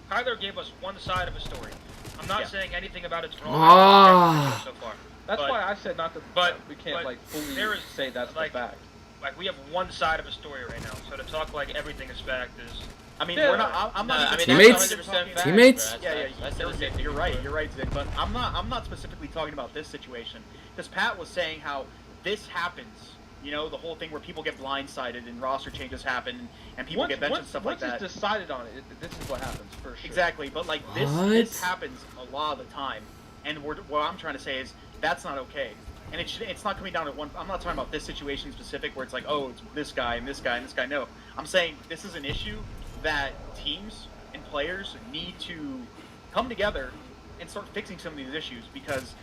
Kyler gave us one side of a story. I'm not Yeah. saying anything about it's wrong. Ah. So far. That's But- why I said not to. but- we can't but like fully there is, say that's like, the fact. Like, we have one side of a story right now. So to talk like everything is fact is. I mean, Yeah. we're not. I'm not. I even mean, Teammates? that's 100% facts, Teammates? bro. Yeah, That's you're right. You're right, Zig. But I'm not specifically talking about this situation because Pat was saying how this happens. You know, the whole thing where people get blindsided and roster changes happen and people get benched and stuff like that. Once it's decided on it, this is what happens for sure. Exactly, but like this What? happens a lot of the time, and what I'm trying to say is that's not okay, and it's not coming down to one. I'm not talking about this situation specific where it's like, oh, it's this guy and this guy and this guy. No, I'm saying this is an issue that teams and players need to come together and start fixing some of these issues because,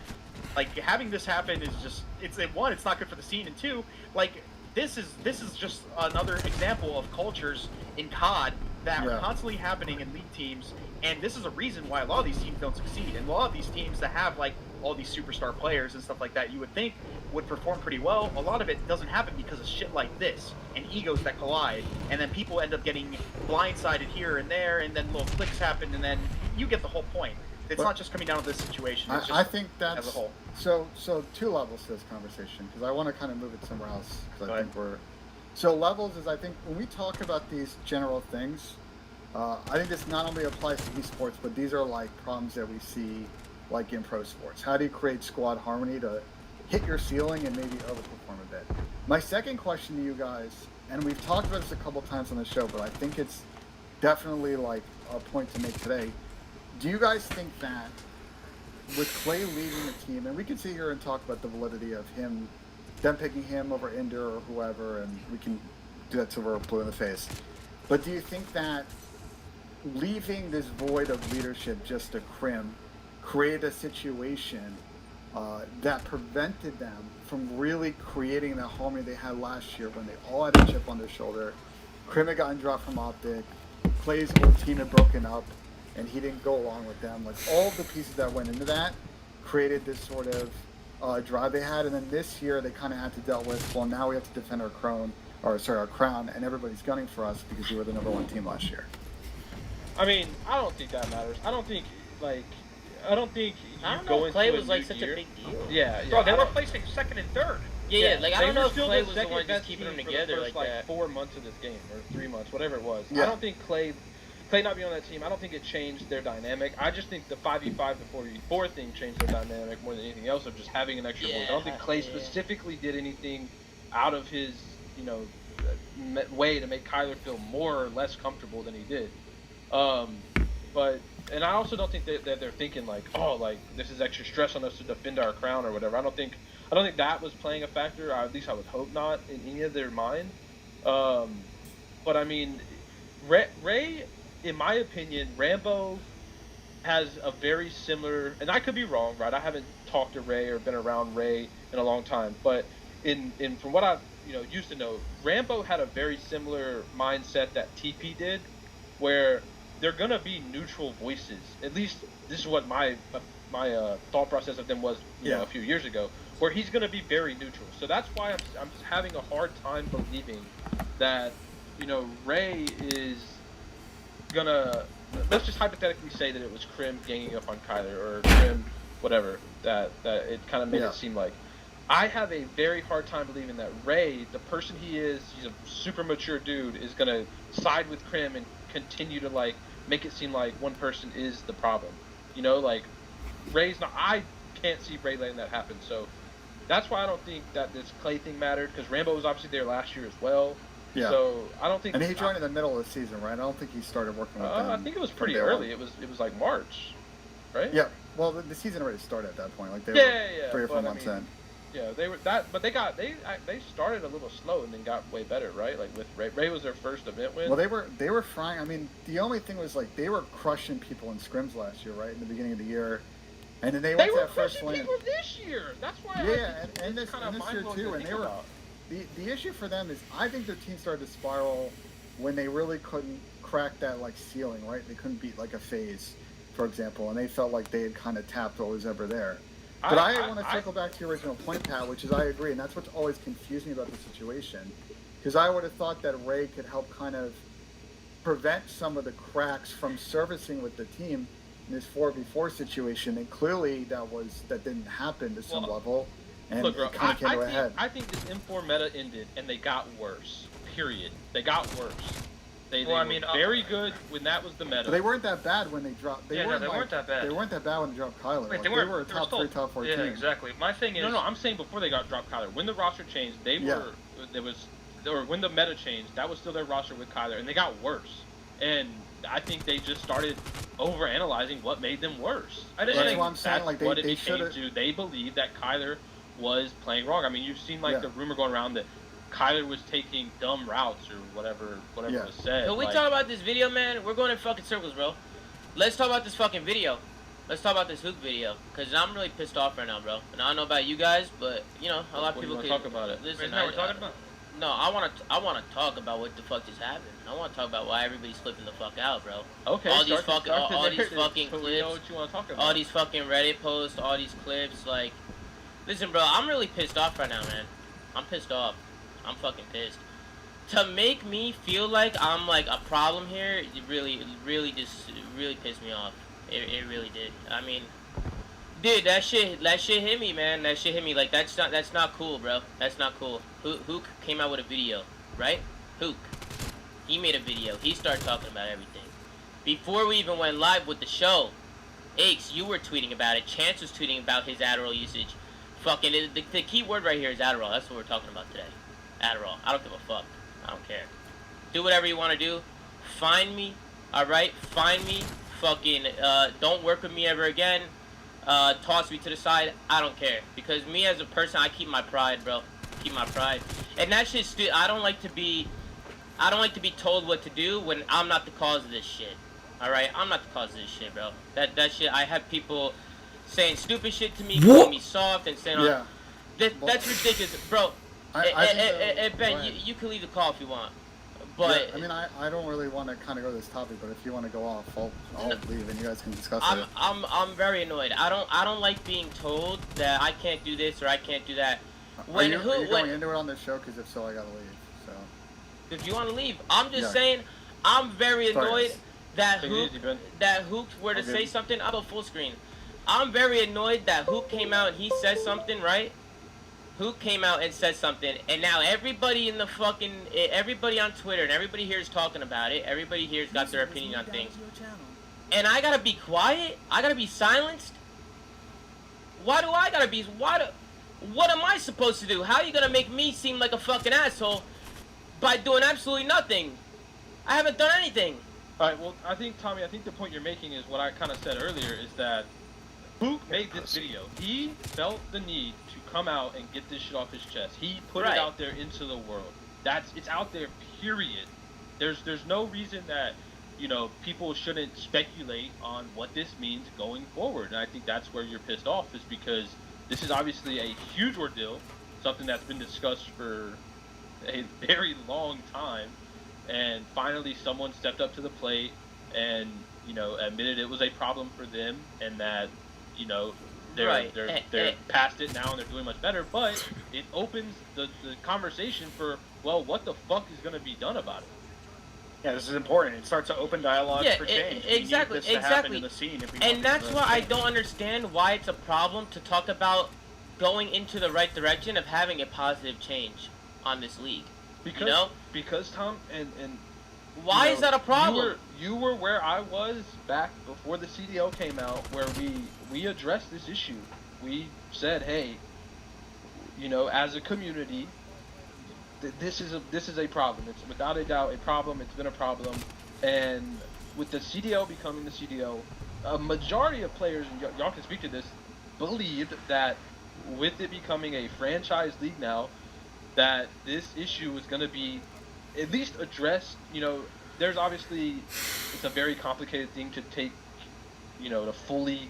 like, having this happen is just it's not good for the scene, and two, like. This is just another example of cultures in COD that are constantly happening in league teams, and this is a reason why a lot of these teams don't succeed. And a lot of these teams that have like all these superstar players and stuff like that, you would think would perform pretty well. A lot of it doesn't happen because of shit like this and egos that collide, and then people end up getting blindsided here and there, and then little clicks happen, and then you get the whole point. It's not just coming down to this situation. It's just I think that's as a whole. So two levels to this conversation because I want to kind of move it somewhere else because Go I ahead. think we're so levels is I think when we talk about these general things, I think this not only applies to esports but these are like problems that we see like in pro sports. How do you create squad harmony to hit your ceiling and maybe overperform a bit? My second question to you guys, and we've talked about this a couple times on the show, but I think it's definitely like a point to make today. Do you guys think that with Clay leading the team, and we can sit here and talk about the validity of him, them picking him over Ender or whoever, and we can do that till we're blue in the face. But do you think that leaving this void of leadership just to Crim created a situation that prevented them from really creating the harmony they had last year when they all had a chip on their shoulder? Crim had gotten dropped from Optic, Clay's whole team had broken up, and he didn't go along with them. Like all of the pieces that went into that created this sort of drive they had. And then this year they kind of had to deal with, well, now we have to defend our crown, and everybody's gunning for us because we were the #1 team last year. I mean, I don't think that matters. I don't think you I don't go know if into Clay a was like new such year. a big deal. Yeah. Bro, they I were don't- placing second and third. Yeah, like I they don't were know if still Clay the was the one second just best keeping them team together for the first, like that. 4 months of this game, or 3 months, whatever it was. Yeah. I don't think Clay not being on that team, I don't think it changed their dynamic. I just think the 5v5 to 4v4 thing changed their dynamic more than anything else of just having an extra voice. I don't think Clay specifically did anything out of his, way to make Kyler feel more or less comfortable than he did. And I also don't think that they're thinking like, oh, like this is extra stress on us to defend our crown or whatever. I don't think that was playing a factor. Or at least I would hope not in any of their mind. But I mean, Ray, in my opinion, Rambo has a very similar, and I could be wrong, right? I haven't talked to Ray or been around Ray in a long time, but in from what I've used to know, Rambo had a very similar mindset that TP did, where they're gonna be neutral voices. At least this is what my thought process of them was, a few years ago, where he's gonna be very neutral. So that's why I'm just having a hard time believing that Ray is gonna. Let's just hypothetically say that it was Crim ganging up on Kyler or Crim, whatever. That it kind of made it seem like. I have a very hard time believing that Ray, the person he is, he's a super mature dude, is gonna side with Crim and continue to like make it seem like one person is the problem. Ray's not. I can't see Ray letting that happen. So that's why I don't think that this Clay thing mattered, because Rambo was obviously there last year as well. Yeah. So I don't think. And he joined in the middle of the season, right? I don't think he started working with them. I think it was from pretty day early. one. It was like March, right? Yeah. Well, the season already started at that point. Like they Yeah, were 3 or 4 but I months mean, in. Yeah, they were that, but they started a little slow and then got way better, right? Like with Ray, Ray was their first event win. Well, they were frying. I mean, the only thing was like they were crushing people in scrims last year, right? In the beginning of the year, and then they went to were that first crushing win. people this year. That's why. And this year too. And they were the issue for them is I think their team started to spiral when they really couldn't crack that like ceiling, right? They couldn't beat like a phase, for example, and they felt like they had kind of tapped what was ever there. But I want to circle back to your original point, Pat, which is I agree, and that's what's always confused me about the situation. Because I would have thought that Ray could help kind of prevent some of the cracks from servicing with the team in this 4v4 situation, and clearly that didn't happen to some level, and look, bro, it kind of came to a head. I think this M4 meta ended, and they got worse. Period. They got worse. They were very good when that was the meta. But they weren't that bad when they dropped. They weren't that bad. They weren't that bad when they dropped Kyler. Wait, they were a top 3, top 4 yeah, team. exactly. My thing is... No, I'm saying before they got dropped Kyler. When the roster changed, when the meta changed, that was still their roster with Kyler, and they got worse. And I think they just started overanalyzing what made them worse. That's what I'm saying. Like they should have. They believed that Kyler was playing wrong. I mean, you've seen the rumor going around that Kyler was taking dumb routes or whatever was said. Can we talk about this video, man? We're going in fucking circles, bro. Let's talk about this fucking video. Let's talk about this hook video, because I'm really pissed off right now, bro. And I don't know about you guys, but, you know, a lot of people can talk about it. Listen, we're talking about? No, I want to talk about what the fuck just happened. I want to talk about why everybody's flipping the fuck out, bro. Okay, all these fucking clips, what you want to talk about. all these fucking Reddit posts, all these clips, like, listen, bro, I'm really pissed off right now, man. I'm pissed off. I'm fucking pissed. To make me feel like I'm like a problem here, it really pissed me off. It really did. I mean, dude, that shit hit me, man. That shit hit me. Like, that's not cool, bro. That's not cool. Hook came out with a video, right? Hook. He made a video. He started talking about everything. Before we even went live with the show, Aches, you were tweeting about it. Chance was tweeting about his Adderall usage. Fucking, the key word right here is Adderall. That's what we're talking about today. Adderall. I don't give a fuck. I don't care. Do whatever you want to do. Find me. Alright? Find me. Fucking, don't work with me ever again. Toss me to the side. I don't care. Because me as a person, I keep my pride, bro. Keep my pride. And that shit's I don't like to be told what to do when I'm not the cause of this shit. Alright? I'm not the cause of this shit, bro. That shit, I have people saying stupid shit to me, calling me soft, and saying, that's ridiculous. Bro, Ben, you can leave the call if you want. But I mean, I don't really want to kind of go to this topic, but if you want to go off, I'll leave and you guys can discuss it. I'm very annoyed. I don't like being told that I can't do this or I can't do that. Are you going into it on this show? Because if so, I gotta leave. So if you want to leave, I'm just saying, I'm very annoyed that Hook were to say something. I'll go full screen. I'm very annoyed that Hook came out and he said something, right? Hook came out and said something, and now everybody in the fucking, everybody on Twitter and everybody here is talking about it. Everybody here's got their opinion on things. And I gotta be quiet? I gotta be silenced? Why do I gotta be, what am I supposed to do? How are you gonna make me seem like a fucking asshole by doing absolutely nothing? I haven't done anything. Alright, well, I think, Tommy, the point you're making is what I kind of said earlier, is that Hook made this video. He felt the need to come out and get this shit off his chest. He put it out there into the world. It's out there, period. There's no reason that, you know, people shouldn't speculate on what this means going forward. And I think that's where you're pissed off, is because this is obviously a huge ordeal, something that's been discussed for a very long time, and finally someone stepped up to the plate and, you know, admitted it was a problem for them, and that, you know, they're past it now and they're doing much better. But it opens the conversation for, well, what the fuck is going to be done about it? Yeah, this is important. It starts to open dialogue for change. Exactly. In the scene and that's why I don't understand why it's a problem to talk about going into the right direction of having a positive change on this league. Because Tom, and why is that a problem? You were where I was back before the CDL came out, where we addressed this issue. We said, hey, you know, as a community, this is a problem. It's without a doubt a problem. It's been a problem, and with the CDL becoming the CDL, a majority of players, and y'all can speak to this, believed that with it becoming a franchise league now, that this issue was going to be at least addressed. You know, there's obviously, it's a very complicated thing to take, you know, to fully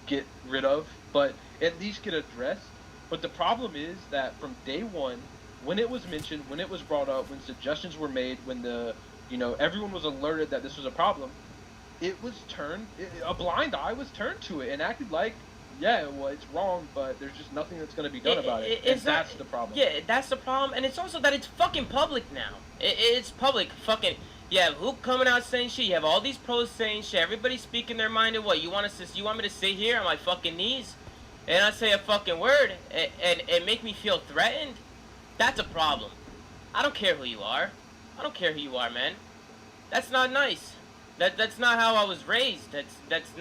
get rid of, but at least get addressed. But the problem is that from day one, when it was mentioned, when it was brought up, when suggestions were made, when everyone was alerted that this was a problem, it was a blind eye was turned to it and acted like yeah, well, it's wrong, but there's just nothing that's going to be done about it. And that's the problem. Yeah, that's the problem, and it's also that it's fucking public now. It's public. Fucking, you have Hoop coming out saying shit. You have all these pros saying shit. Everybody speaking their mind. And what you want me to sit here on my fucking knees and not say a fucking word and make me feel threatened? That's a problem. I don't care who you are. I don't care who you are, man. That's not nice. That's not how I was raised. That's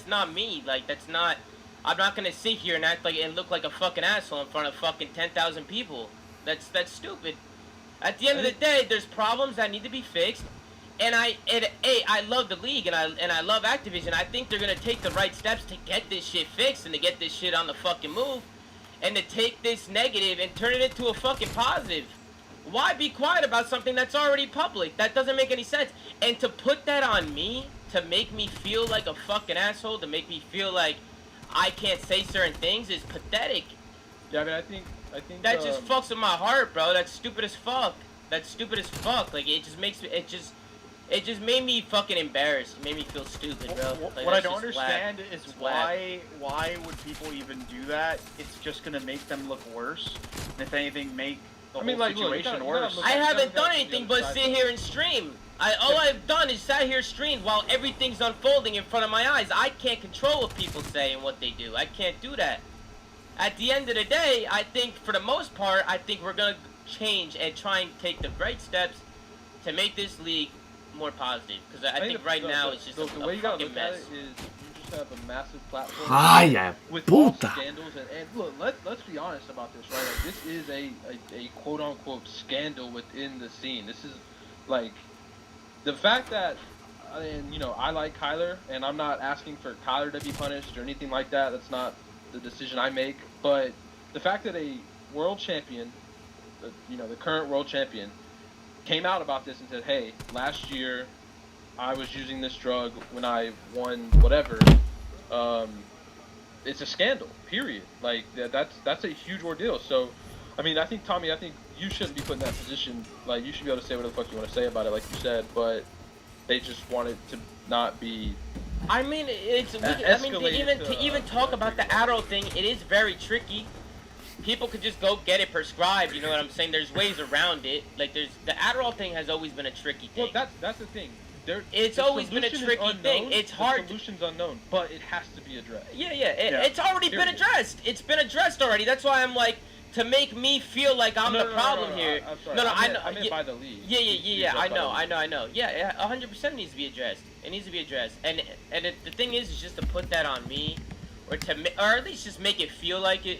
not me. Like, that's not. I'm not gonna sit here and act like and look like a fucking asshole in front of fucking 10,000 people. That's stupid. At the end of the day, there's problems that need to be fixed, and I love the league and I love Activision. I think they're gonna take the right steps to get this shit fixed and to get this shit on the fucking move, and to take this negative and turn it into a fucking positive. Why be quiet about something that's already public? That doesn't make any sense. And to put that on me, to make me feel like a fucking asshole, to make me feel like I can't say certain things is pathetic. Yeah, I mean, I think that just fucks with my heart, bro. That's stupid as fuck. That's stupid as fuck. Like, it just makes me, it just made me fucking embarrassed. It made me feel stupid, bro. Like, What I don't understand is why would people even do that? It's just gonna make them look worse. And if anything, make the whole situation worse. I haven't done anything but sit here and stream. All I've done is sat here streamed while everything's unfolding in front of my eyes. I can't control what people say and what they do. I can't do that. At the end of the day, I think for the most part, I think we're gonna change and try and take the right steps to make this league more positive. Because I think right now it's just a the way you gotta fucking look at mess. it is you just have a massive platform. Ay, ya with all puta. scandals and look, let's be honest about this, right? Like, this is a quote unquote scandal within the scene. This is like the fact that, and you know, I like Kyler, and I'm not asking for Kyler to be punished or anything like that. That's not the decision I make. But the fact that a world champion, you know, the current world champion, came out about this and said, "Hey, last year I was using this drug when I won whatever." It's a scandal. Period. Like that's a huge ordeal. So, I mean, I think Tommy, you shouldn't be put in that position. Like, you should be able to say whatever the fuck you want to say about it, like you said. But they just want it to not be. I mean, even talk about the Adderall thing, it is very tricky. People could just go get it prescribed. You know what I'm saying? There's ways around it. Like, the Adderall thing has always been a tricky thing. Well, that's the thing. It's always been a tricky thing. It's hard. The solution's unknown, but it has to be addressed. Yeah. It's already been addressed. It's been addressed already. That's why I'm like, to make me feel like I'm the problem here. I'm sorry. No, I know. I meant by the league. Yeah. I know. Yeah, 100% needs to be addressed. It needs to be addressed. And the thing is just to put that on me, or at least just make it feel like it.